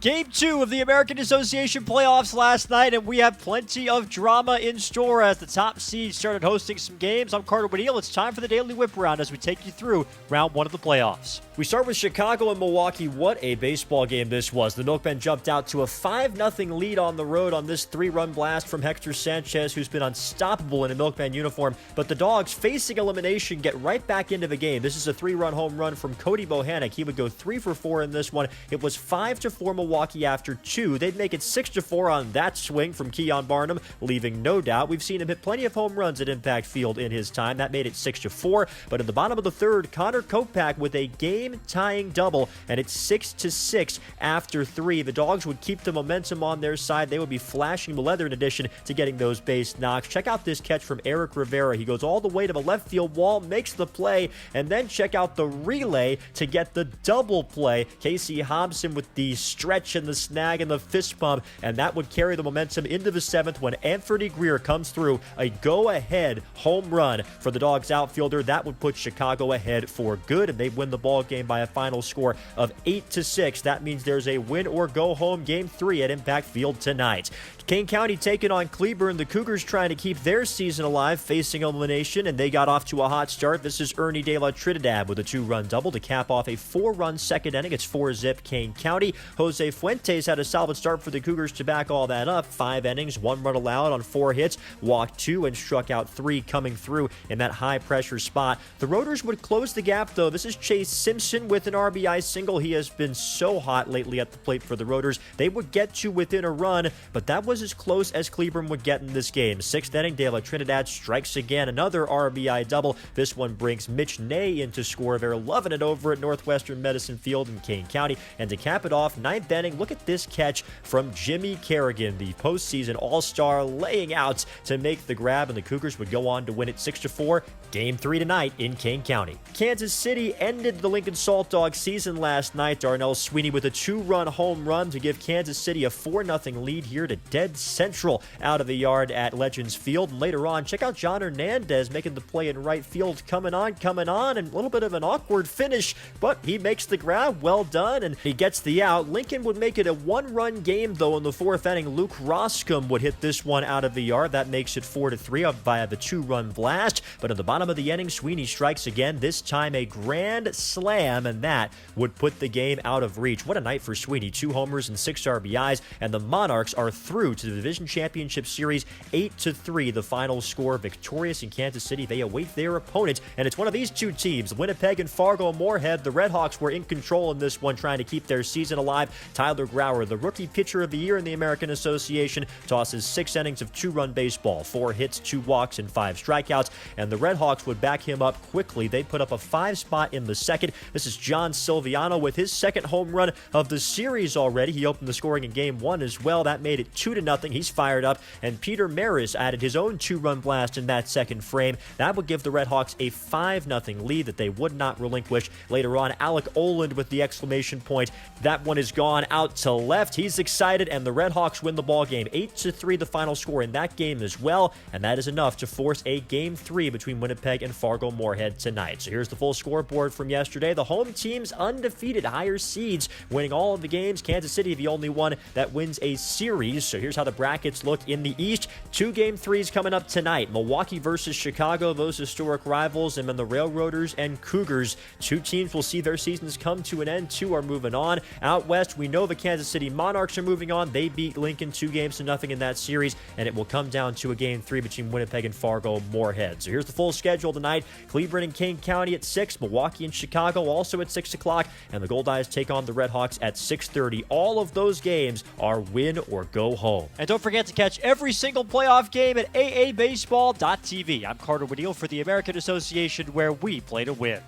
Game 2 of the American Association playoffs last night, and we have plenty of drama in store as the top seeds started hosting some games. I'm Carter Winneal. It's time for the Daily Whiparound as we take you through round 1 of the playoffs. We start with Chicago and Milwaukee. What a baseball game this was. The Milkmen jumped out to a 5-0 lead on the road on this 3-run blast from Hector Sanchez, who's been unstoppable in a Milkman uniform. But the Dogs, facing elimination, get right back into the game. This is a 3-run home run from Cody Bohannon. He would go 3 for 4 in this one. It was 5-4 Milwaukee after 2. They'd make it 6-4 on that swing from Keon Barnum, leaving no doubt. We've seen him hit plenty of home runs at Impact Field in his time. That made it 6-4. But in the bottom of the third, Connor Kopak with a game-tying double, and it's 6-6 after 3. The Dogs would keep the momentum on their side. They would be flashing the leather in addition to getting those base knocks. Check out this catch from Eric Rivera. He goes all the way to the left field wall, makes the play, and then check out the relay to get the double play. Casey Hobson with the stretch and the snag and the fist pump, and that would carry the momentum into the 7th when Anthony Greer comes through a go-ahead home run for the Dogs outfielder. That would put Chicago ahead for good, and they win the ball game by a final score of 8-6. That means there's a win or go home game 3 at Impact Field tonight. Kane County taking on Cleburne. The Cougars trying to keep their season alive, facing elimination, and they got off to a hot start. This is Ernie De La Trinidad with a 2-run double to cap off a 4-run second inning. It's 4-zip Kane County. Jose Fuentes had a solid start for the Cougars to back all that up. 5 innings, 1 run allowed on 4 hits, walked 2, and struck out 3 coming through in that high-pressure spot. The Rotors would close the gap, though. This is Chase Simpson with an RBI single. He has been so hot lately at the plate for the Rotors. They would get to within a run, but that was as close as Cleburne would get in this game. 6th inning, De La Trinidad strikes again. Another RBI double. This one brings Mitch Ney into score. They're loving it over at Northwestern Medicine Field in Kane County. And to cap it off, 9th inning, look at this catch from Jimmy Kerrigan, the postseason all-star, laying out to make the grab, and the Cougars would go on to win it 6-4. Game 3 tonight in Kane County. Kansas City ended the Lincoln Saltdogs season last night. Darnell Sweeney with a 2-run home run to give Kansas City a 4-0 lead here to dead central out of the yard at Legends Field. And later on, check out John Hernandez making the play in right field. Coming on, and a little bit of an awkward finish, but he makes the grab. Well done, and he gets the out. Lincoln would make it a 1-run game, though, in the 4th inning. Luke Roscom would hit this one out of the yard. That makes it 4-3 via the 2-run blast. But at the bottom of the inning, Sweeney strikes again, this time a grand slam, and that would put the game out of reach. What a night for Sweeney. 2 homers and 6 RBIs, and the Monarchs are through to the Division Championship Series. 8-3, the final score. Victorious in Kansas City. They await their opponent, and it's one of these 2 teams, Winnipeg and Fargo Moorhead. The RedHawks were in control in this one, trying to keep their season alive. Tyler Grauer, the rookie pitcher of the year in the American Association, tosses 6 innings of 2-run baseball, 4 hits, 2 walks, and 5 strikeouts, and the RedHawks would back him up quickly. They put up a 5 spot in the 2nd. This is John Silviano with his 2nd home run of the series already. He opened the scoring in Game 1 as well. That made it 2-0. He's fired up, and Peter Maris added his own 2-run blast in that 2nd frame. That would give the RedHawks a 5-0 lead that they would not relinquish. Later on, Alec Oland with the exclamation point. That one is gone out to left. He's excited, and the RedHawks win the ball game. 8-3 the final score in that game as well, and that is enough to force a Game 3 between Winnipeg and Fargo Moorhead tonight. So here's the full scoreboard from yesterday. The home teams undefeated, higher seeds, winning all of the games. Kansas City, the only one that wins a series. So here's how the brackets look in the East. 2 Game 3s coming up tonight. Milwaukee versus Chicago, those historic rivals, and then the Railroaders and Cougars. 2 teams will see their seasons come to an end. 2 are moving on. Out west, we know the Kansas City Monarchs are moving on. They beat Lincoln 2-0 in that series, and it will come down to a Game 3 between Winnipeg and Fargo Moorhead. So here's the full schedule tonight. Cleburne and Kane County at 6, Milwaukee and Chicago also at 6 o'clock, and the Goldeyes take on the RedHawks at 6:30. All of those games are win or go home. And don't forget to catch every single playoff game at aabaseball.tv. I'm Carter Winneal for the American Association, where we play to win.